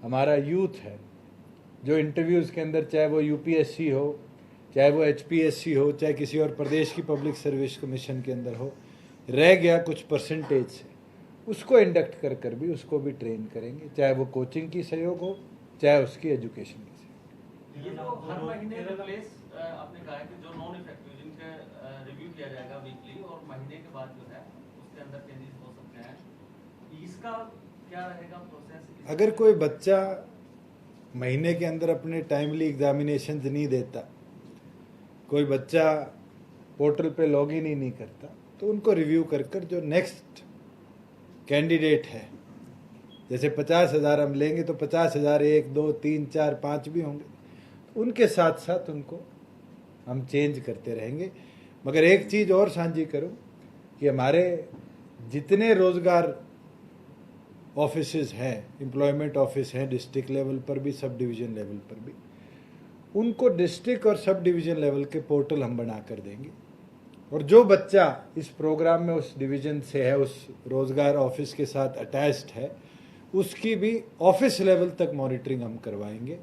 हमारा यूथ है जो इंटरव्यूज़ के अंदर, चाहे वो यूपीएससी हो, चाहे वो एचपीएससी हो, चाहे किसी और प्रदेश की पब्लिक सर्विस कमीशन के अंदर हो, रह गया कुछ परसेंटेज से, उसको इंडक्ट कर कर भी उसको भी ट्रेन करेंगे, चाहे वो कोचिंग की सहयोग हो, चाहे उसकी एजुकेशन की सहयोग। ये जो हर महीने रिप्लेस आपने कहा है कि जो नॉन इफेक्टिव जिनका रिव्यू किया जाएगा वीकली और महीने के बाद जो है उसके अंदर चेंजेस हो सकते हैं, इसका क्या रहेगा प्रोसेस? अगर कोई बच्चा महीने के अंदर अपने टाइमली एग्जामिनेशन नहीं देता, कोई बच्चा पोर्टल पे लॉगिन ही नहीं करता, तो उनको रिव्यू कर कर जो नेक्स्ट कैंडिडेट है, जैसे 50,000 हम लेंगे तो 50,000 1 2 3 4 5 भी होंगे, उनके साथ साथ उनको हम चेंज करते रहेंगे। मगर एक चीज़ और साझी करूं कि हमारे जितने रोज़गार ऑफिसेज हैं, एम्प्लॉयमेंट ऑफिस हैं, डिस्ट्रिक्ट लेवल पर भी, सब डिवीज़न लेवल पर भी, उनको डिस्ट्रिक्ट और सब डिवीज़न लेवल के पोर्टल हम बना कर देंगे। और जो बच्चा इस प्रोग्राम में उस डिवीज़न से है, उस रोज़गार ऑफिस के साथ अटैच्ड है, उसकी भी ऑफिस लेवल तक मॉनिटरिंग हम करवाएंगे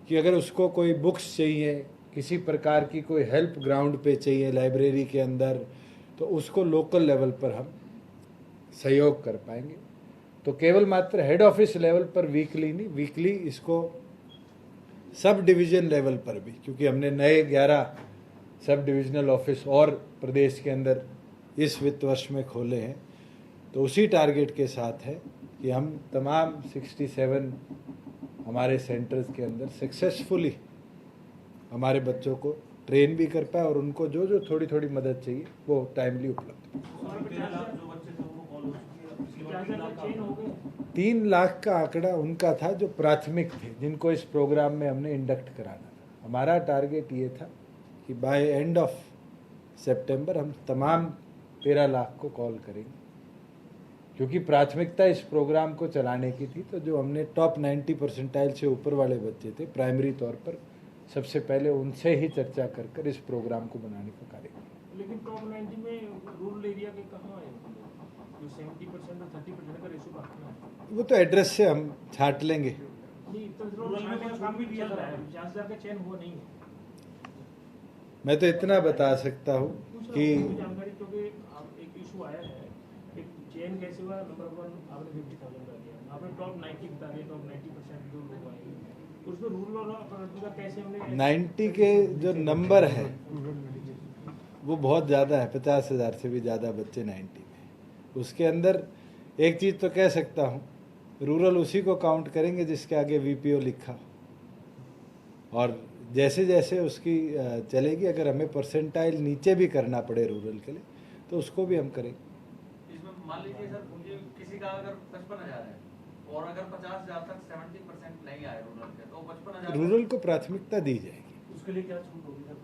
कि अगर उसको कोई बुक्स चाहिए, किसी प्रकार की कोई हेल्प ग्राउंड पे चाहिए लाइब्रेरी के अंदर, तो उसको लोकल लेवल पर हम सहयोग कर पाएंगे। तो केवल मात्र हेड ऑफिस लेवल पर वीकली नहीं, वीकली इसको सब डिवीज़न लेवल पर भी, क्योंकि हमने नए 11 सब डिविजनल ऑफिस और प्रदेश के अंदर इस वित्त वर्ष में खोले हैं, तो उसी टारगेट के साथ है कि हम तमाम 67 हमारे सेंटर्स के अंदर सक्सेसफुली हमारे बच्चों को ट्रेन भी कर पाए और उनको जो जो थोड़ी थोड़ी मदद चाहिए वो टाइमली उपलब्ध हो। 3 लाख का आंकड़ा उनका था जो प्राथमिक थे, जिनको इस प्रोग्राम में हमने इंडक्ट कराना था। हमारा टारगेट ये था कि बाय एंड ऑफ सितंबर हम तमाम 13 लाख को कॉल करेंगे, क्योंकि प्राथमिकता इस प्रोग्राम को चलाने की थी। तो जो हमने टॉप 90 परसेंटाइल से ऊपर वाले बच्चे थे, प्राइमरी तौर पर सबसे पहले उनसे ही चर्चा कर कर इस प्रोग्राम को बनाने का कार्य किया। लेकिन टॉप 90 में रूरल एरिया के कहाँ आए, जो 70% और 30% का रेशो बाकी है? वो तो एड्रेस से हम छाट लेंगे। नहीं, तो रूरल में काम भी चल रहा है, 50,000 का चयन हुआ नहीं है। मैं तो इतना बता सकता हूँ कि जानकारी, क्योंकि एक इशू आया है, एक चयन कैसे हुआ, नंबर 1 आपने 50,000 का दिया, आपने टॉप 90 बता दिया, टॉप 90% जो लोग आएंगे, उसमें रूरल और अर्बन का कैसे हमने 90 के जो नंबर है वो बहुत ज़्यादा है, 50,000 से भी ज़्यादा बच्चे 90 में। उसके अंदर एक चीज़ तो कह सकता हूँ, रूरल उसी को काउंट करेंगे जिसके आगे वीपीओ लिखा, और जैसे जैसे उसकी चलेगी, अगर हमें परसेंटाइल नीचे भी करना पड़े रूरल के लिए तो उसको भी हम करेंगे। इसमें मान लीजिए सर, किसी का अगर 55,000 है और अगर 50,000 तक 70% नहीं आए रूरल के, तो 55,000 रूरल को प्राथमिकता दी जाएगी। उसके लिए क्या छूट होगी सर?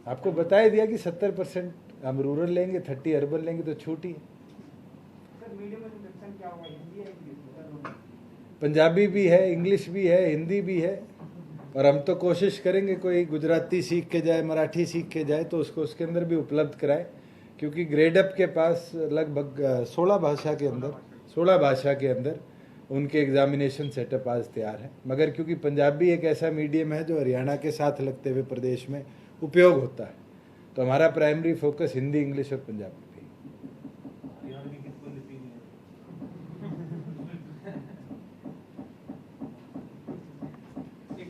आपको बताया दिया कि 70% हम रूरल लेंगे, 30 अर्बन लेंगे, तो छूट ही। पंजाबी भी है, इंग्लिश भी है, हिंदी भी है, और हम तो कोशिश करेंगे कोई गुजराती सीख के जाए, मराठी सीख के जाए तो उसको उसके अंदर भी उपलब्ध कराए, क्योंकि ग्रेड अप के पास लगभग 16 भाषा के अंदर उनके एग्जामिनेशन सेटअप आज तैयार है। मगर क्योंकि पंजाबी एक ऐसा मीडियम है जो हरियाणा के साथ लगते हुए प्रदेश में उपयोग होता है, तो हमारा प्राइमरी फोकस हिंदी, इंग्लिश और पंजाबी पे।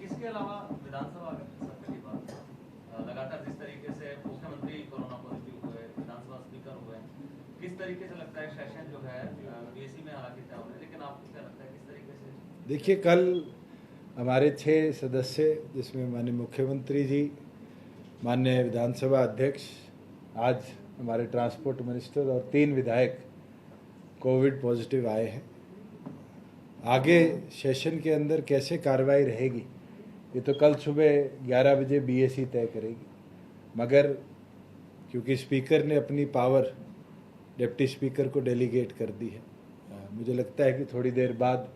इसके अलावा विधानसभा सत्र की बात, लगातार जिस तरीके से मुख्यमंत्री कोरोना पॉजिटिव हुए, विधानसभा स्पीकर हुए, किस तरीके से लगता है सेशन जो है बीएससी में हालांकि तय हो रहा है, लेकिन आपको क्या लगता है किस तरीके से? देखिए, कल हमारे 6 सदस्य, जिसमें माननीय मुख्यमंत्री जी, माननीय विधानसभा अध्यक्ष, आज हमारे ट्रांसपोर्ट मिनिस्टर और 3 विधायक कोविड पॉजिटिव आए हैं। आगे सेशन के अंदर कैसे कार्रवाई रहेगी ये तो कल सुबह 11 बजे बीएससी तय करेगी। मगर क्योंकि स्पीकर ने अपनी पावर डिप्टी स्पीकर को डेलीगेट कर दी है, मुझे लगता है कि थोड़ी देर बाद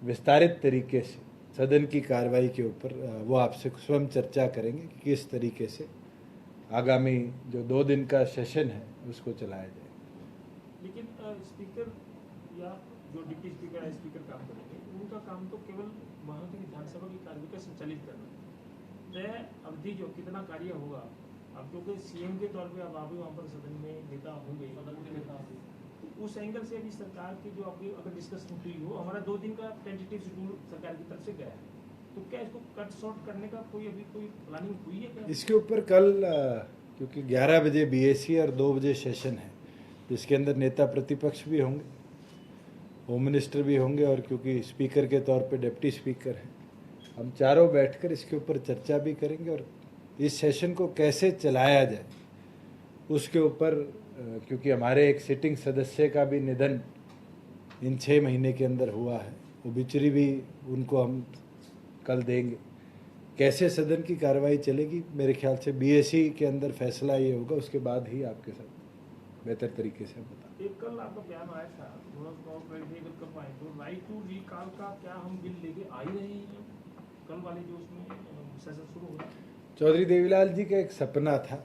विस्तारित तरीके से सदन की कार्रवाई के ऊपर वो आपसे स्वयं चर्चा करेंगे कि किस तरीके से आगामी जो 2 दिन का सेशन है उसको चलाया जाए। लेकिन स्पीकर या जो डिप्टी स्पीकर है, स्पीकर काम करेंगे, वो का काम तो केवल वहाँ की विधानसभा की कार्य का संचालित करना है। तय अवधि जो कितना कार्य होगा, अब क्योंकि सीएम के तौर पे अब आप भी वहाँ पर सदन में नेता होंगे, सदन के नेता होंगे, तो उस एंगल से अभी सरकार की जो अभी अगर डिस्कशन हुई हो, हमारा 2 दिन का टेंटेटिव शेड्यूल सरकार की तरफ से गया है, तो क्या इसको कट शॉर्ट करने का कोई अभी कोई प्लानिंग हुई है क्या? इसके ऊपर कल क्योंकि 11 बजे बीएसी और 2 बजे सेशन है, जिसके अंदर नेता प्रतिपक्ष भी होंगे, होम मिनिस्टर भी होंगे, और क्योंकि स्पीकर के तौर पे डिप्टी स्पीकर हैं, हम चारों बैठकर इसके ऊपर चर्चा भी करेंगे और इस सेशन को कैसे चलाया जाए उसके ऊपर, क्योंकि हमारे एक सिटिंग सदस्य का भी निधन इन 6 महीने के अंदर हुआ है, ओबिचुरी भी उनको हम कल देंगे। कैसे सदन की कार्रवाई चलेगी, मेरे ख्याल से बीएससी के अंदर फैसला ये होगा, उसके बाद ही आपके साथ बेहतर तरीके से हम बता। एक कल आपका बयान आया था, थोड़ा अगर कर पाए तो राइट टू रिकॉल का क्या हम बिल लेके आ ही रहे हैं कल वाले जो उसमें सेशन शुरू हो रहा है? चौधरी देवीलाल जी का एक सपना था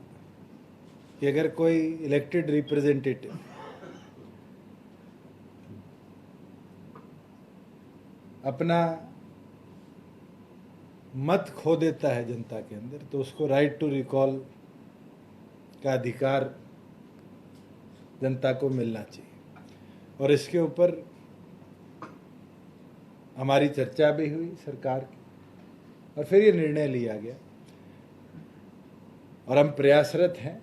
कि अगर कोई इलेक्टेड रिप्रेजेंटेटिव अपना मत खो देता है जनता के अंदर, तो उसको राइट टू रिकॉल का अधिकार जनता को मिलना चाहिए। और इसके ऊपर हमारी चर्चा भी हुई सरकार की, और फिर ये निर्णय लिया गया, और हम प्रयासरत हैं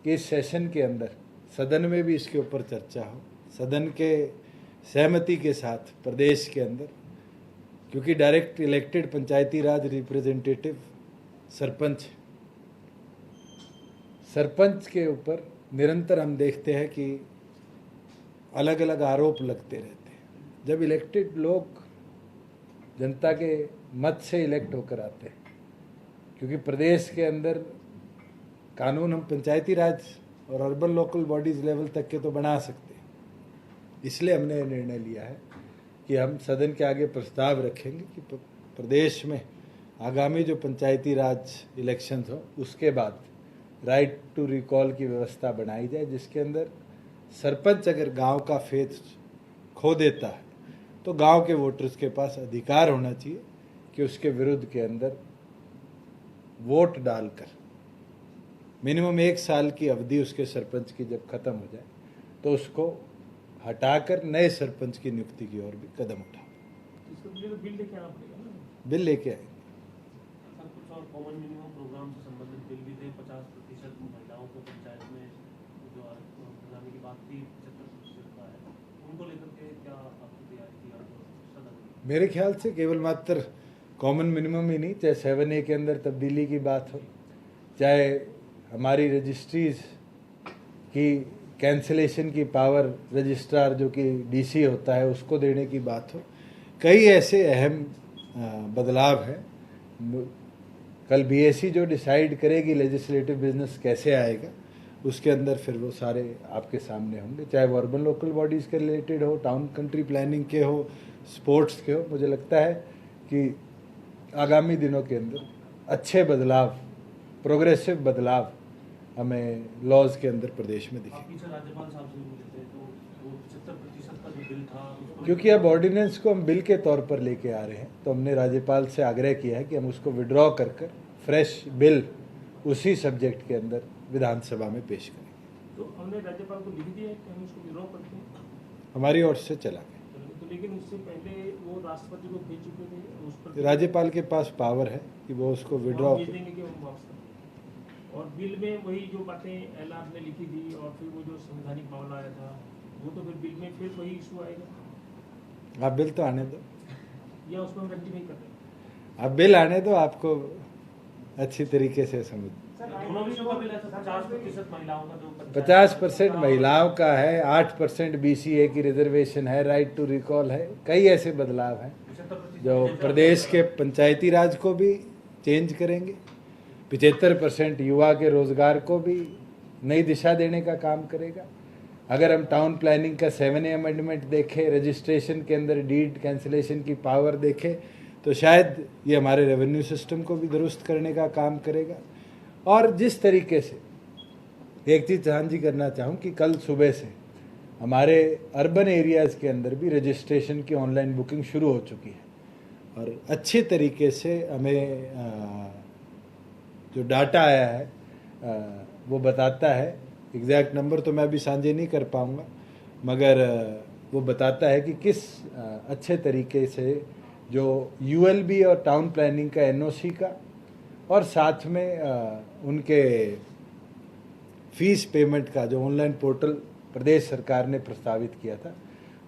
कि इस सेशन के अंदर सदन में भी इसके ऊपर चर्चा हो, सदन के सहमति के साथ प्रदेश के अंदर, क्योंकि डायरेक्ट इलेक्टेड पंचायती राज रिप्रेजेंटेटिव सरपंच के ऊपर निरंतर हम देखते हैं कि अलग अलग आरोप लगते रहते हैं। जब इलेक्टेड लोग जनता के मत से इलेक्ट होकर आते हैं, क्योंकि प्रदेश के अंदर कानून हम पंचायती राज और अर्बन लोकल बॉडीज लेवल तक के तो बना सकते हैं, इसलिए हमने निर्णय लिया है कि हम सदन के आगे प्रस्ताव रखेंगे कि प्रदेश में आगामी जो पंचायती राज इलेक्शंस हो उसके बाद राइट टू रिकॉल की व्यवस्था बनाई जाए, जिसके अंदर सरपंच अगर गांव का फेथ खो देता है तो गांव के वोटर्स के पास अधिकार होना चाहिए कि उसके विरुद्ध के अंदर वोट डालकर मिनिमम 1 साल की अवधि उसके सरपंच की जब खत्म हो जाए तो उसको हटाकर नए सरपंच की नियुक्ति की ओर भी कदम उठाओ। इसके लिए तो बिल लेके आना पड़ेगा ना? बिल लेके आएंगे। सर, कुछ और कॉमन मिनिमम प्रोग्राम से संबंधित बिल भी थे। 50% महिलाओं को पंचायत में जो बनाने की बात थी, 75% का है, उनको लेकर के क्या आपकी तैयारी की आप सदन में? मेरे ख्याल से केवल मात्र कॉमन मिनिमम ही नहीं, चाहे 7A के अंदर तब्दीली की बात हो, चाहे हमारी रजिस्ट्रीज की कैंसिलेशन की पावर रजिस्ट्रार जो कि डीसी होता है उसको देने की बात हो, कई ऐसे अहम बदलाव हैं। कल बीएससी जो डिसाइड करेगी लेजिस्लेटिव बिजनेस कैसे आएगा, उसके अंदर फिर वो सारे आपके सामने होंगे, चाहे वो अर्बन लोकल बॉडीज़ के रिलेटेड हो, टाउन कंट्री प्लानिंग के हो, स्पोर्ट्स के हो। मुझे लगता है कि आगामी दिनों के अंदर अच्छे बदलाव, प्रोग्रेसिव बदलाव हमें लॉज के अंदर प्रदेश में दिखे। आप पीछे राज्यपाल साहब से मिले थे, तो वो 75% का जो बिल था उसको, क्योंकि अब ऑर्डिनेंस को हम बिल के तौर पर लेके आ रहे हैं, तो हमने राज्यपाल से आग्रह किया है कि हम उसको विड्रॉ कर फ्रेश बिल उसी सब्जेक्ट के अंदर विधानसभा में पेश करेंगे। तो हमने राज्यपाल को लिख दिया है कि हम इसको विड्रॉ करते हैं, हमारी ओर से चला गया। तो लेकिन उससे पहले वो राष्ट्रपति को भेज चुके थे, उस पर राज्यपाल के पास पावर है कि वो उसको विड्रॉ। भेज देंगे कि हम वापस कर देंगे। और बिल में वही जो बातें एलआर ने लिखी थी और फिर वो जो संवैधानिक मामला आया था, वो तो फिर बिल में फिर वही इशू आएगा, आप बिल तो आने दो, या उसमें हम रेक्टिफाई कर रहे हैं? आप बिल आने दो, आपको अच्छी तरीके से समझ। दोनों विषयों का बिल है। 50% महिलाओं का जो 50% महिलाओं का है, 8% BCA की रिजर्वेशन है, राइट टू रिकॉल है, कई ऐसे बदलाव हैं जो प्रदेश के पंचायती राज को भी चेंज करेंगे, 75% युवा के रोजगार को भी नई दिशा देने का काम करेगा। अगर हम टाउन प्लानिंग का 7A अमेंडमेंट देखें, रजिस्ट्रेशन के अंदर डीड कैंसिलेशन की पावर देखें, तो शायद ये हमारे रेवेन्यू सिस्टम को भी दुरुस्त करने का काम करेगा। और जिस तरीके से एक चीज़ ध्यान जी करना चाहूँ कि कल सुबह से हमारे अर्बन एरियाज़ के अंदर भी रजिस्ट्रेशन की ऑनलाइन बुकिंग शुरू हो चुकी है और अच्छे तरीके से हमें जो डाटा आया है वो बताता है, एग्जैक्ट नंबर तो मैं अभी साझे नहीं कर पाऊँगा, मगर वो बताता है कि किस अच्छे तरीके से जो यूएलबी और टाउन प्लानिंग का एनओसी का और साथ में उनके फीस पेमेंट का जो ऑनलाइन पोर्टल प्रदेश सरकार ने प्रस्तावित किया था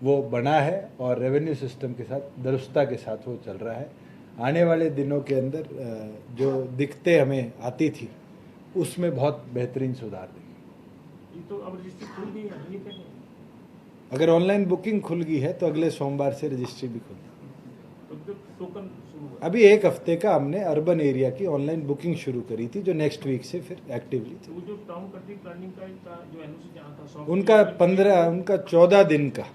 वो बना है और रेवेन्यू सिस्टम के साथ दुरुस्ता के साथ वो चल रहा है। आने वाले दिनों के अंदर जो दिक्कतें हमें आती थी उसमें बहुत बेहतरीन सुधार देगी। ये तो अब रजिस्ट्री खुल गई है, ये कहते हैं। अगर ऑनलाइन बुकिंग खुल गई है तो अगले सोमवार से रजिस्ट्री भी खुल जाएगी। तो टोकन शुरू हुआ। अभी एक हफ्ते का हमने अर्बन एरिया की ऑनलाइन बुकिंग शुरू करी थी जो नेक्स्ट वीक से फिर एक्टिवली तो वो जो टाउन कंट्री प्लानिंग का जो एनओसी जहाँ था सॉफ्ट उनका 14 दिन का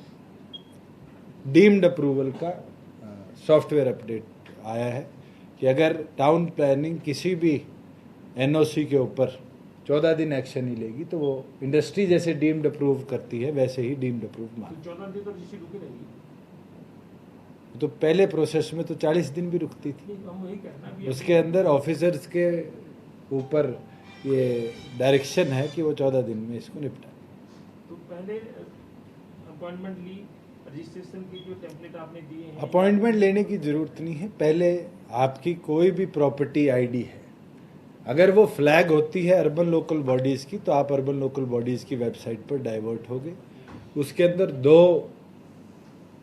डीम्ड अप्रूवल का सॉफ्टवेयर अपडेट आया है कि अगर टाउन प्लानिंग किसी भी एनओसी के ऊपर 14 दिन एक्शन ही लेगी तो वो इंडस्ट्री जैसे डीम्ड अप्रूव करती है वैसे ही डीम्ड अप्रूव मान। 14 दिन तो रजिस्ट्री रुकी रहेगी। तो पहले प्रोसेस में तो 40 दिन भी रुकती थी, हम वही कहना भी उसके अंदर ऑफिसर्स के ऊपर ये डायरेक्शन है कि वो 14 दिन में इसको निपटाए। तो पहले अपॉइंटमेंट ली, रजिस्ट्रेशन की जो टेम्पलेट आपने दिए हैं। अपॉइंटमेंट लेने की ज़रूरत नहीं है। पहले आपकी कोई भी प्रॉपर्टी आईडी है, अगर वो फ्लैग होती है अर्बन लोकल बॉडीज़ की तो आप अर्बन लोकल बॉडीज़ की वेबसाइट पर डाइवर्ट हो गए। उसके अंदर दो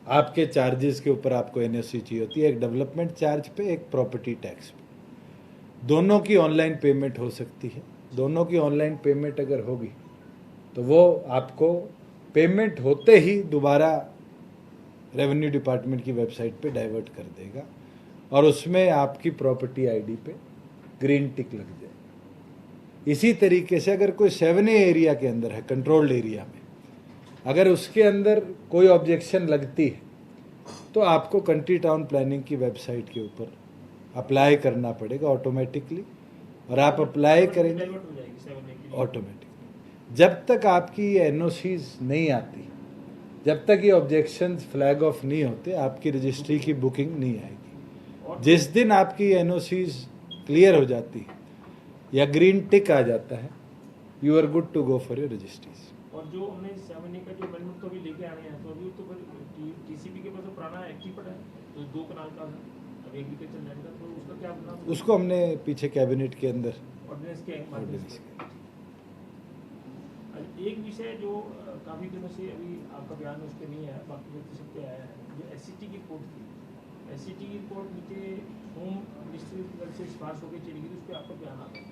आपके चार्जेस के ऊपर आपको एनओसी चाहिए होती है, एक डेवलपमेंट चार्ज पे, एक प्रॉपर्टी टैक्स पे। दोनों की ऑनलाइन पेमेंट हो सकती है। दोनों की ऑनलाइन पेमेंट अगर होगी तो वो आपको पेमेंट होते ही दोबारा रेवेन्यू डिपार्टमेंट की वेबसाइट पे डाइवर्ट कर देगा और उसमें आपकी प्रॉपर्टी आईडी पे ग्रीन टिक लग जाएगी। इसी तरीके से अगर कोई 7A एरिया के अंदर है, कंट्रोल्ड एरिया में, अगर उसके अंदर कोई ऑब्जेक्शन लगती है तो आपको कंट्री टाउन प्लानिंग की वेबसाइट के ऊपर अप्लाई करना पड़ेगा ऑटोमेटिकली और आप अप्लाई करेंगे डाइवर्ट हो जाएगी 7A के लिए। ऑटोमेटिकली। जब तक आपकी ये एनओसीज नहीं आती, जब तक ये ऑब्जेक्शंस फ्लैग ऑफ नहीं होते, आपकी रजिस्ट्री की बुकिंग नहीं आएगी। जिस दिन आपकी एनओसीज क्लियर हो जाती है या ग्रीन टिक आ जाता है, you are good to go for your registries. और जो हमने 7A का जो अमेंडमेंट तो अभी लेके आए हैं, तो अभी तो फिर टीसीपी के पास तो पुराना एक्ट पड़ा है, तो 2 कनाल का अब एग्रीकल्चर लैंड का, तो उसका क्या बना? उसको हमने पीछे कैबिनेट के अंदर ऑर्डिनेंस के माध्यम से। एक विषय जो काफ़ी दिनों से अभी आपका बयान उस पर नहीं है, बाकी तो सब पे आया है, जो एससीटी की रिपोर्ट थी। एससीटी की रिपोर्ट नीचे होम मिनिस्ट्री की तरफ से सिफारिश होकर चली गई, उस पर आपका बयान आता है।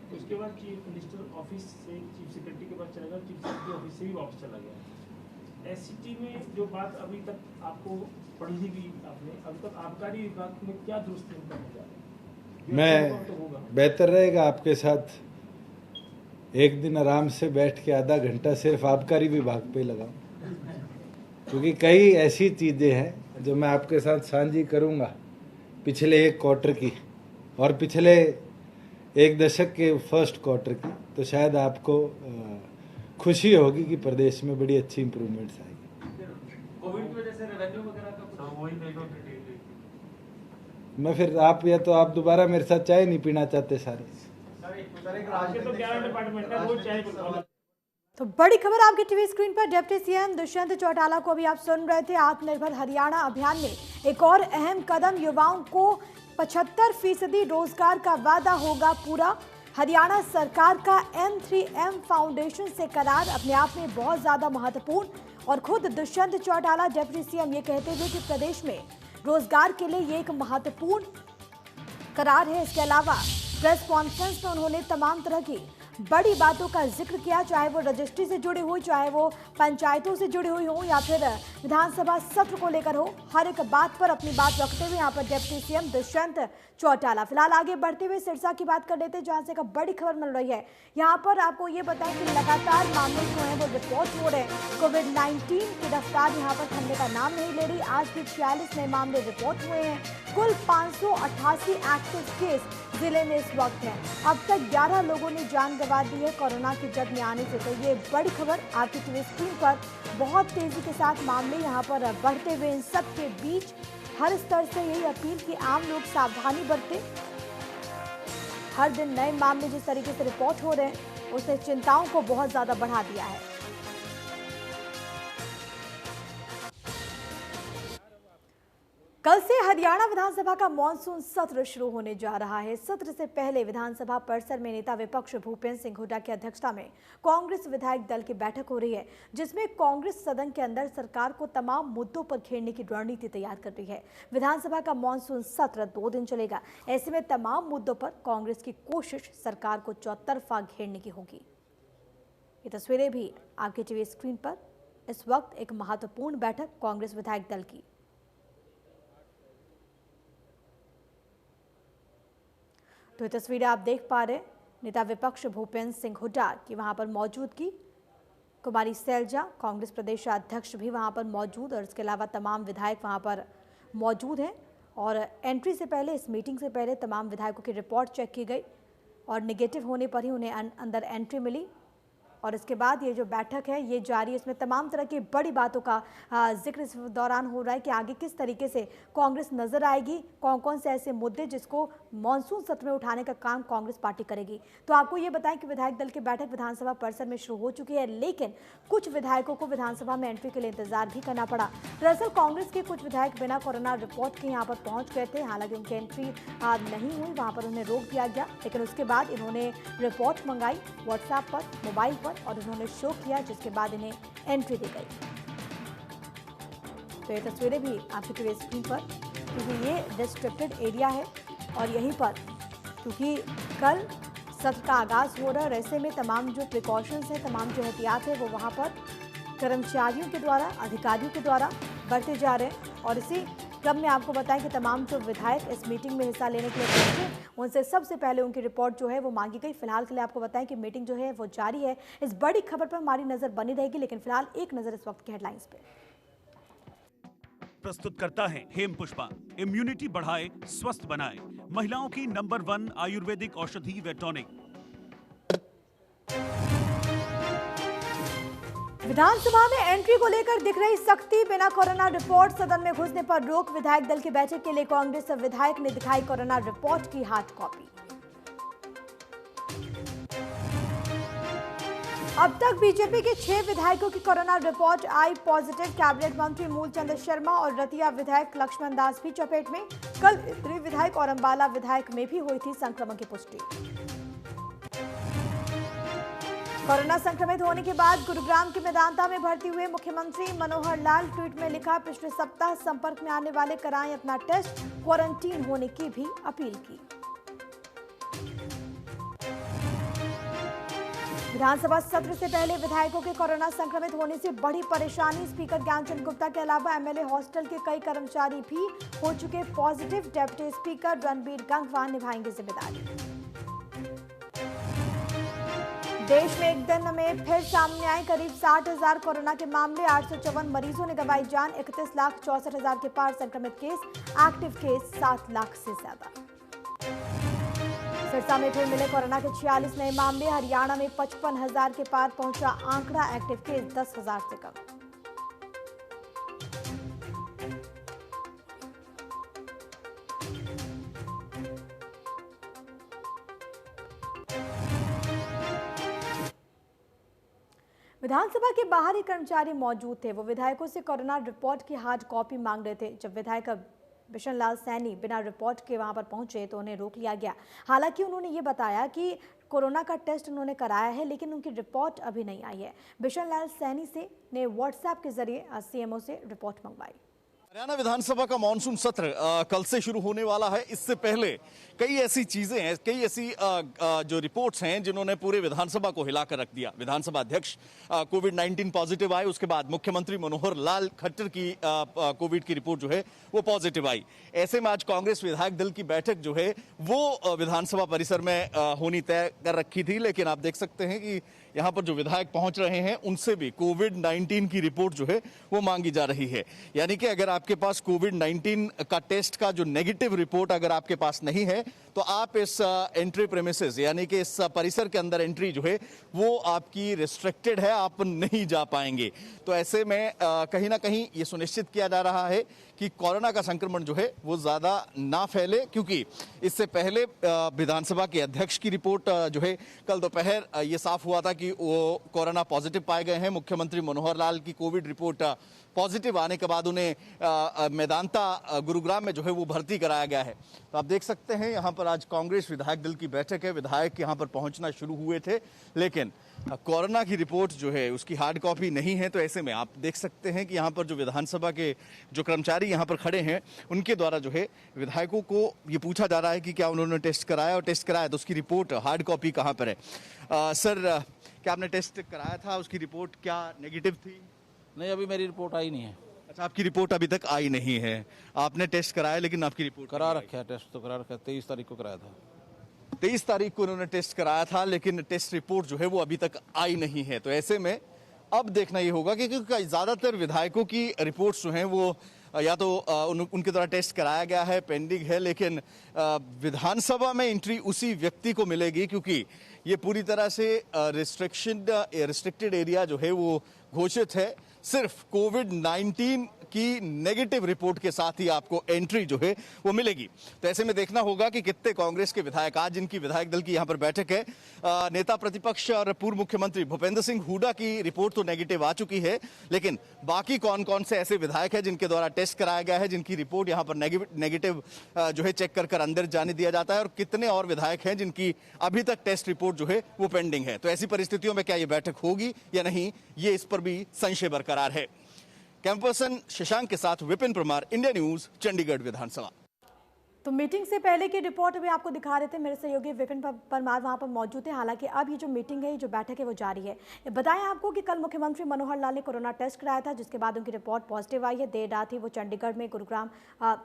तो उसके बाद चीफ मिनिस्टर ऑफिस से चीफ सेक्रेटरी के पास चला गया, चीफ सेक्रेटरी ऑफिस से भी वापस चला गया। एससीटी में जो बात अभी तक आपको पढ़ी भी आपने, अभी तक आबकारी विभाग में क्या दुरुस्ती करने जा रहे हैं? मैं बेहतर रहेगा आपके साथ एक दिन आराम से बैठ के आधा घंटा सिर्फ आबकारी विभाग पे लगाऊं, क्योंकि कई ऐसी चीज़ें हैं जो मैं आपके साथ साझी करूंगा पिछले 1 क्वार्टर की और पिछले 1 दशक के फर्स्ट क्वार्टर की, तो शायद आपको खुशी होगी कि प्रदेश में बड़ी अच्छी इंप्रूवमेंट्स आएगी। कोविड की वजह से रेवेन्यू वगैरह का कुछ वही देखो मैं फिर आप या तो आप दोबारा मेरे साथ चाय नहीं पीना चाहते सारे। आपके तो 11 डिपार्टमेंट है, रोज चाय बनवाना। तो बड़ी खबर आपके टीवी स्क्रीन पर, डिप्टी सीएम दुष्यंत चौटाला को अभी आप सुन रहे थे। आत्मनिर्भर हरियाणा अभियान में एक और अहम कदम, युवाओं को 75% रोजगार का वादा होगा पूरा। हरियाणा सरकार का M3M फाउंडेशन से करार अपने आप में बहुत ज्यादा महत्वपूर्ण, और खुद दुष्यंत चौटाला डिप्टी सीएम ये कहते हुए कि प्रदेश में रोजगार के लिए ये एक महत्वपूर्ण करार है। इसके अलावा प्रेस कॉन्फ्रेंस में उन्होंने तमाम तरह की बड़ी बातों का जिक्र किया, चाहे वो रजिस्ट्री से जुड़ी हुई, चाहे वो पंचायतों से जुड़ी हुई हो या फिर विधानसभा सत्र को लेकर हो, हर एक बात पर अपनी बात रखते हुए यहाँ पर डिप्टी सीएम दुष्यंत चौटाला। फिलहाल आगे बढ़ते हुए सिरसा की बात कर लेते हैं, जहां से एक बड़ी खबर मिल रही है। यहाँ पर आपको ये बताएं कि लगातार मामले जो है वो रिपोर्ट हो रहे हैं। कोविड-19 की रफ्तार यहाँ पर थमने का नाम नहीं ले रही। आज भी 46 नए मामले रिपोर्ट हुए हैं। कुल 588 एक्टिव केस जिले में इस वक्त है। अब तक 11 लोगों ने जान गंवा दी है कोरोना की जद में आने से। तो ये बड़ी खबर आपकी टीवी स्क्रीन पर। बहुत तेजी के साथ मामले यहाँ पर बढ़ते हुए, इन सब के बीच हर स्तर से यही अपील कि आम लोग सावधानी बरतें। हर दिन नए मामले जिस तरीके से रिपोर्ट हो रहे हैं, उसने चिंताओं को बहुत ज्यादा बढ़ा दिया है। कल से हरियाणा विधानसभा का मॉनसून सत्र शुरू होने जा रहा है। सत्र से पहले विधानसभा परिसर में नेता विपक्ष भूपेंद्र सिंह हुड्डा की अध्यक्षता में कांग्रेस विधायक दल की बैठक हो रही है, जिसमें कांग्रेस सदन के अंदर सरकार को तमाम मुद्दों पर घेरने की रणनीति तैयार कर रही है। विधानसभा का मॉनसून सत्र 2 दिन चलेगा। ऐसे में तमाम मुद्दों पर कांग्रेस की कोशिश सरकार को चौतरफा घेरने की होगी। ये तस्वीरें भी आपके टीवी स्क्रीन पर। इस वक्त एक महत्वपूर्ण बैठक कांग्रेस विधायक दल की। तो ये तस्वीरें आप देख पा रहे हैं, नेता विपक्ष भूपेंद्र सिंह हुड्डा की वहां पर मौजूदगी। कुमारी सैलजा कांग्रेस प्रदेश अध्यक्ष भी वहां पर मौजूद, और इसके अलावा तमाम विधायक वहां पर मौजूद हैं। और एंट्री से पहले, इस मीटिंग से पहले तमाम विधायकों की रिपोर्ट चेक की गई और निगेटिव होने पर ही उन्हें अंदर एंट्री मिली। और इसके बाद ये जो बैठक है ये जारी है। इसमें तमाम तरह की बड़ी बातों का जिक्र इस दौरान हो रहा है कि आगे किस तरीके से कांग्रेस नजर आएगी, कौन कौन से ऐसे मुद्दे जिसको मानसून सत्र में उठाने का काम कांग्रेस पार्टी करेगी। तो आपको ये बताएं कि विधायक दल की बैठक विधानसभा परिसर में शुरू हो चुकी है, लेकिन कुछ विधायकों को विधानसभा में एंट्री के लिए इंतजार भी करना पड़ा। दरअसल कांग्रेस के कुछ विधायक बिना कोरोना रिपोर्ट के यहाँ पर पहुंच गए थे। हालांकि उनकी एंट्री नहीं हुई, वहां पर उन्हें रोक दिया गया, लेकिन उसके बाद इन्होंने रिपोर्ट मंगाई व्हाट्सएप पर, मोबाइल पर, और उन्होंने शो किया, जिसके बाद इन्हें एंट्री दी गई। तो ये तस्वीरें भी आपकी टीवी स्क्रीन पर, क्योंकि ये रिस्ट्रिक्टेड एरिया है और यहीं पर क्योंकि कल सत्र का आगाज हो रहा है, और ऐसे में तमाम जो प्रिकॉशंस हैं, तमाम जो एहतियात है वो वहाँ पर कर्मचारियों के द्वारा, अधिकारियों के द्वारा बरते जा रहे हैं। और इसी क्रम में आपको बताएं कि तमाम जो विधायक इस मीटिंग में हिस्सा लेने के लिए पहुंचे, उनसे सबसे पहले उनकी रिपोर्ट जो है वो मांगी गई। फिलहाल के लिए आपको बताएं कि मीटिंग जो है वो जारी है। इस बड़ी खबर पर हमारी नजर बनी रहेगी, लेकिन फिलहाल एक नजर इस वक्त की हेडलाइंस पे। प्रस्तुत करता है हेम पुष्पा। इम्यूनिटी बढ़ाए, स्वस्थ बनाए, महिलाओं की नंबर 1 आयुर्वेदिक औषधि व टॉनिक। विधानसभा में एंट्री को लेकर दिख रही सख्ती, बिना कोरोना रिपोर्ट सदन में घुसने पर रोक। विधायक दल की बैठक के लिए कांग्रेस विधायक ने दिखाई कोरोना रिपोर्ट की हार्ड कॉपी। अब तक बीजेपी के 6 विधायकों की कोरोना रिपोर्ट आई पॉजिटिव। कैबिनेट मंत्री मूलचंद शर्मा और रतिया विधायक लक्ष्मण दास भी चपेट में। कल इतरी विधायक और अंबाला विधायक में भी हुई थी संक्रमण की पुष्टि। कोरोना संक्रमित होने के बाद गुरुग्राम के मेदांता में भर्ती हुए मुख्यमंत्री मनोहर लाल, ट्वीट में लिखा, पिछले सप्ताह संपर्क में आने वाले कराएं अपना टेस्ट, क्वारंटीन होने की भी अपील की। विधानसभा सत्र से पहले विधायकों के कोरोना संक्रमित होने से बड़ी परेशानी। स्पीकर ज्ञानचंद गुप्ता के अलावा एमएलए हॉस्टल के कई कर्मचारी भी हो चुके positive. Deputy speaker Ranbir Gangwa निभाएंगे जिम्मेदारी। देश में एक दिन में फिर सामने आए करीब 60,000 कोरोना के मामले। 854 मरीजों ने गंवाई जान। 31,64,000 के पार संक्रमित केस। एक्टिव केस 7 लाख से ज्यादा। सिरसा में फिर मिले कोरोना के 46 नए मामले। हरियाणा में 55,000 के पार पहुंचा आंकड़ा। एक्टिव केस 10,000 से कम। विधानसभा के बाहर ही कर्मचारी मौजूद थे। वो विधायकों से कोरोना रिपोर्ट की हार्ड कॉपी मांग रहे थे। जब विधायक बिशन लाल सैनी बिना रिपोर्ट के वहां पर पहुंचे तो उन्हें रोक लिया गया। हालांकि उन्होंने ये बताया कि कोरोना का टेस्ट उन्होंने कराया है, लेकिन उनकी रिपोर्ट अभी नहीं आई है। बिशन लाल सैनी से ने व्हाट्सएप के जरिए सीएमओ से रिपोर्ट मंगवाई। हरियाणा विधानसभा का मानसून सत्र कल से शुरू होने वाला है। इससे पहले कई ऐसी चीजें हैं, कई ऐसी जो रिपोर्ट्स हैं जिन्होंने पूरे विधानसभा को हिलाकर रख दिया। विधानसभा अध्यक्ष कोविड-19 पॉजिटिव आए, उसके बाद मुख्यमंत्री मनोहर लाल खट्टर की कोविड की रिपोर्ट जो है वो पॉजिटिव आई। ऐसे में आज कांग्रेस विधायक दल की बैठक जो है वो विधानसभा परिसर में होनी तय कर रखी थी, लेकिन आप देख सकते हैं कि यहाँ पर जो विधायक पहुंच रहे हैं उनसे भी कोविड-19 की रिपोर्ट जो है वो मांगी जा रही है। यानी कि अगर आपके पास कोविड-19 का टेस्ट का जो नेगेटिव रिपोर्ट अगर आपके पास नहीं है तो आप इस एंट्री प्रेमिसेस यानी कि इस परिसर के अंदर एंट्री जो है वो आपकी रिस्ट्रिक्टेड है, आप नहीं जा पाएंगे। तो ऐसे में कहीं ना कहीं ये सुनिश्चित किया जा रहा है कि कोरोना का संक्रमण जो है वो ज्यादा ना फैले, क्योंकि इससे पहले विधानसभा के अध्यक्ष की रिपोर्ट जो है कल दोपहर ये साफ हुआ था कि वो कोरोना पॉजिटिव पाए गए हैं। मुख्यमंत्री मनोहर लाल की कोविड रिपोर्ट पॉजिटिव आने के बाद उन्हें मेदांता गुरुग्राम में जो है वो भर्ती कराया गया है। तो आप देख सकते हैं यहाँ पर आज कांग्रेस विधायक दल की बैठक है। विधायक यहाँ पर पहुंचना शुरू हुए थे, लेकिन कोरोना की रिपोर्ट जो है उसकी हार्ड कॉपी नहीं है। तो ऐसे में आप देख सकते हैं कि यहाँ पर जो विधानसभा के जो कर्मचारी यहाँ पर खड़े हैं उनके द्वारा जो है विधायकों को ये पूछा जा रहा है कि क्या उन्होंने टेस्ट कराया, और टेस्ट कराया तो उसकी रिपोर्ट हार्ड कॉपी कहाँ पर है। सर, क्या आपने टेस्ट कराया था, उसकी रिपोर्ट क्या नेगेटिव थी? नहीं, अभी मेरी रिपोर्ट आई नहीं है। अच्छा, आपकी रिपोर्ट अभी तक आई नहीं है। आपने टेस्ट कराया लेकिन आपकी रिपोर्ट करा रखा है, टेस्ट तो करा रखा है, 23 तारीख को कराया था। 23 तारीख को उन्होंने टेस्ट कराया था, लेकिन टेस्ट रिपोर्ट जो है वो अभी तक आई नहीं है। तो ऐसे में अब देखना ये होगा कि क्योंकि ज्यादातर विधायकों की रिपोर्ट्स जो हैं वो या तो उनके द्वारा टेस्ट कराया गया है, पेंडिंग है, लेकिन विधानसभा में एंट्री उसी व्यक्ति को मिलेगी, क्योंकि ये पूरी तरह से रिस्ट्रिक्टेड एरिया जो है वो घोषित है। सिर्फ कोविड-19 की नेगेटिव रिपोर्ट के साथ ही आपको एंट्री जो है वो मिलेगी। तो ऐसे में देखना होगा कि कितने कांग्रेस के विधायक, आज जिनकी विधायक दल की यहाँ पर बैठक है, नेता प्रतिपक्ष और पूर्व मुख्यमंत्री भूपेंद्र सिंह हुड्डा की रिपोर्ट तो नेगेटिव आ चुकी है, लेकिन बाकी कौन कौन से ऐसे विधायक हैं जिनके द्वारा टेस्ट कराया गया है, जिनकी रिपोर्ट यहाँ पर नेगेटिव जो है चेक कर अंदर जाने दिया जाता है, और कितने और विधायक हैं जिनकी अभी तक टेस्ट रिपोर्ट जो है वो पेंडिंग है। तो ऐसी परिस्थितियों में क्या ये बैठक होगी या नहीं, ये इस पर भी संशय बरकरार है। कैंपर्सन शशांक के साथ विपिन परमार, इंडिया न्यूज, चंडीगढ़ विधानसभा। तो मीटिंग से पहले की रिपोर्ट भी आपको दिखा रहे थे, मेरे सहयोगी विपिन परमार वहां पर मौजूद है। हालांकि अब ये जो मीटिंग है, ये जो बैठक है वो जारी है। बताएं आपको कि कल मुख्यमंत्री मनोहर लाल ने कोरोना टेस्ट कराया था, जिसके बाद उनकी रिपोर्ट पॉजिटिव आई है। देर रात ही वो चंडीगढ़ में गुरुग्राम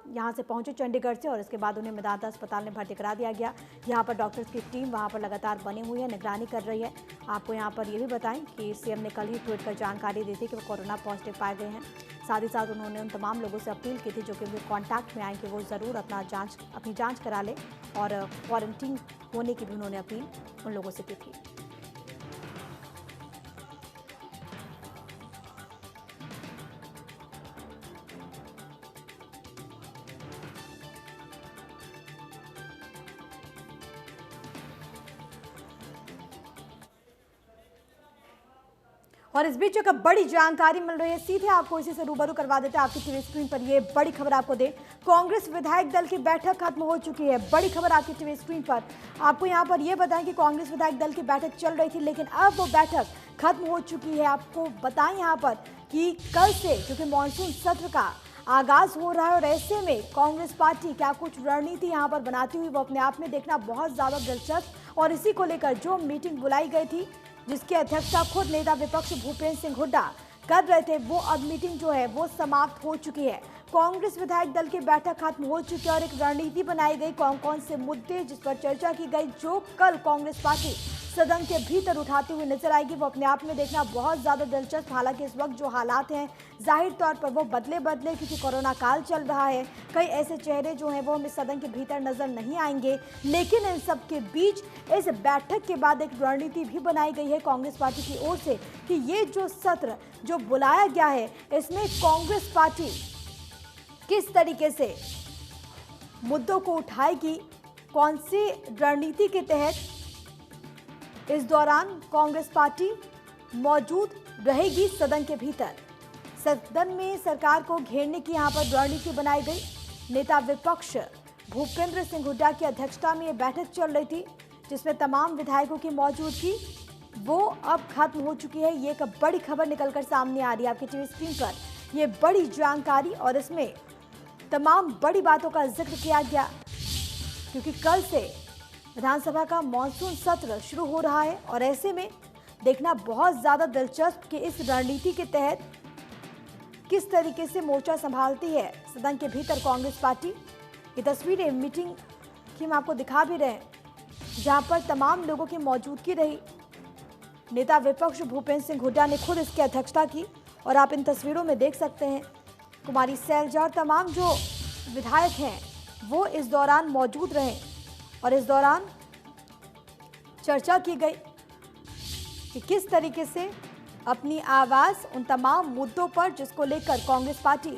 यहाँ से पहुंचे चंडीगढ़ से, और इसके बाद उन्हें मेदांता अस्पताल में भर्ती करा दिया गया। यहाँ पर डॉक्टर्स की टीम वहाँ पर लगातार बनी हुई है, निगरानी कर रही है। आपको यहाँ पर ये भी बताएं कि सीएम ने कल ही ट्वीट कर जानकारी दी थी कि वो कोरोना पॉजिटिव पाए गए हैं। साथ ही साथ उन्होंने उन तमाम लोगों से अपील की थी जो कि उनके कॉन्टैक्ट में आए कि वो ज़रूर अपनी जांच करा ले, और क्वारंटीन होने की भी उन्होंने अपील उन लोगों से की थी। और इस बीच एक बड़ी जानकारी मिल रही है, सीधे आपको इसी से रूबरू करवा देते हैं। आपकी टीवी स्क्रीन पर ये बड़ी खबर आपको दें, कांग्रेस विधायक दल की बैठक खत्म हो चुकी है। बड़ी खबर आपकी टीवी स्क्रीन पर। आपको यहाँ पर ये बताएं कि कांग्रेस विधायक दल की बैठक चल रही थी, लेकिन अब वो बैठक खत्म हो चुकी है। आपको बताएं यहाँ पर कि कल से क्योंकि मानसून सत्र का आगाज हो रहा है, और ऐसे में कांग्रेस पार्टी क्या कुछ रणनीति यहाँ पर बनाती हुई वो अपने आप में देखना बहुत ज्यादा दिलचस्प। और इसी को लेकर जो मीटिंग बुलाई गई थी, जिसकी अध्यक्षता खुद नेता विपक्ष भूपेंद्र सिंह हुड्डा कर रहे थे, वो अब मीटिंग जो है वो समाप्त हो चुकी है। कांग्रेस विधायक दल की बैठक खत्म हो चुकी है और एक रणनीति बनाई गई, कौन कौन से मुद्दे जिस पर चर्चा की गई, जो कल कांग्रेस पार्टी सदन के भीतर उठाती हुई नजर आएगी, वो अपने आप में देखना बहुत ज्यादा दिलचस्प। हालांकि इस वक्त जो हालात हैं जाहिर तौर पर वो बदले क्योंकि कोरोना काल चल रहा है। कई ऐसे चेहरे जो हैं वो हमें सदन के भीतर नजर नहीं आएंगे, लेकिन इन सब के बीच इस बैठक के बाद एक रणनीति भी बनाई गई है कांग्रेस पार्टी की ओर से कि ये जो सत्र जो बुलाया गया है, इसमें कांग्रेस पार्टी किस तरीके से मुद्दों को उठाएगी, कौन सी रणनीति के तहत इस दौरान कांग्रेस पार्टी मौजूद रहेगी सदन के भीतर। सदन में सरकार को घेरने की यहां पर रणनीति बनाई गई। नेता विपक्ष भूपेंद्र सिंह हुड्डा की अध्यक्षता में यह बैठक चल रही थी, जिसमें तमाम विधायकों की मौजूदगी वो अब खत्म हो चुकी है। ये एक बड़ी खबर निकलकर सामने आ रही है आपकी टीवी स्क्रीन पर। ये बड़ी जानकारी और इसमें तमाम बड़ी बातों का जिक्र किया गया, क्योंकि कल से विधानसभा का मॉनसून सत्र शुरू हो रहा है और ऐसे में देखना बहुत ज्यादा दिलचस्प कि इस रणनीति के तहत किस तरीके से मोर्चा संभालती है सदन के भीतर कांग्रेस पार्टी। ये तस्वीरें मीटिंग की हम आपको दिखा भी रहे हैं, जहां पर तमाम लोगों की मौजूदगी रही। नेता विपक्ष भूपेंद्र सिंह हुड्डा ने खुद इसकी अध्यक्षता की और आप इन तस्वीरों में देख सकते हैं कुमारी सैलजा और तमाम जो विधायक हैं वो इस दौरान मौजूद रहे और इस दौरान चर्चा की गई कि किस तरीके से अपनी आवाज उन तमाम मुद्दों पर जिसको लेकर कांग्रेस पार्टी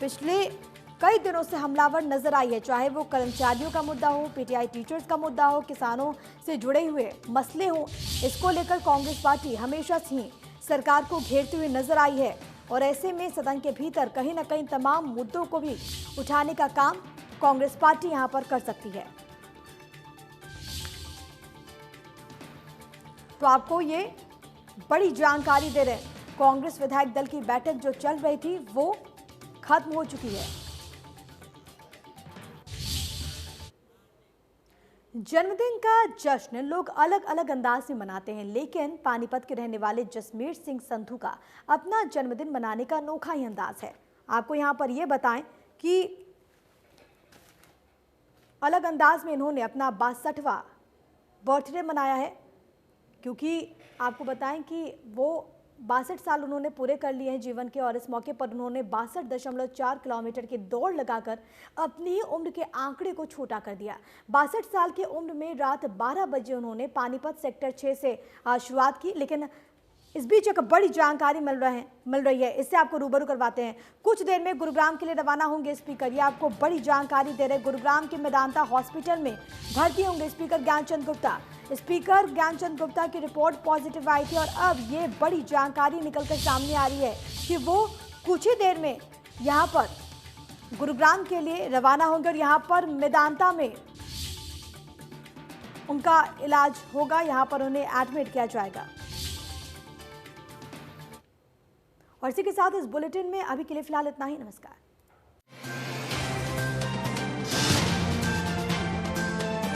पिछले कई दिनों से हमलावर नजर आई है, चाहे वो कर्मचारियों का मुद्दा हो, पीटीआई टीचर्स का मुद्दा हो, किसानों से जुड़े हुए मसले हो, इसको लेकर कांग्रेस पार्टी हमेशा से ही सरकार को घेरती हुई नजर आई है और ऐसे में सदन के भीतर कहीं ना कहीं तमाम मुद्दों को भी उठाने का काम कांग्रेस पार्टी यहां पर कर सकती है। तो आपको ये बड़ी जानकारी दे रहे हैं, कांग्रेस विधायक दल की बैठक जो चल रही थी वो खत्म हो चुकी है। जन्मदिन का जश्न लोग अलग अलग अंदाज में मनाते हैं, लेकिन पानीपत के रहने वाले जसमेर सिंह संधू का अपना जन्मदिन मनाने का अनोखा ही अंदाज है। आपको यहां पर यह बताएं कि अलग अंदाज में इन्होंने अपना 62वां बर्थडे मनाया है, क्योंकि आपको बताएं कि वो 62 साल उन्होंने पूरे कर लिए हैं जीवन के और इस मौके पर उन्होंने 62.4 किलोमीटर की दौड़ लगाकर अपनी ही उम्र के आंकड़े को छोटा कर दिया। 62 साल की उम्र में रात 12 बजे उन्होंने पानीपत सेक्टर 6 से शुरुआत की, लेकिन इस बीच एक बड़ी जानकारी मिल रही है, इससे आपको रूबरू करवाते हैं। कुछ देर में गुरुग्राम के लिए रवाना होंगे स्पीकर, ये आपको बड़ी जानकारी दे रहे हैं। गुरुग्राम के मेदांता हॉस्पिटल में भर्ती होंगे स्पीकर ज्ञानचंद गुप्ता। स्पीकर ज्ञानचंद गुप्ता की रिपोर्ट पॉजिटिव आई थी और अब ये बड़ी जानकारी निकलकर सामने आ रही है कि वो कुछ ही देर में यहाँ पर गुरुग्राम के लिए रवाना होंगे और यहाँ पर मेदांता में उनका इलाज होगा, यहाँ पर उन्हें एडमिट किया जाएगा। और इसी के साथ इस बुलेटिन में अभी के लिए फिलहाल इतना ही। नमस्कार।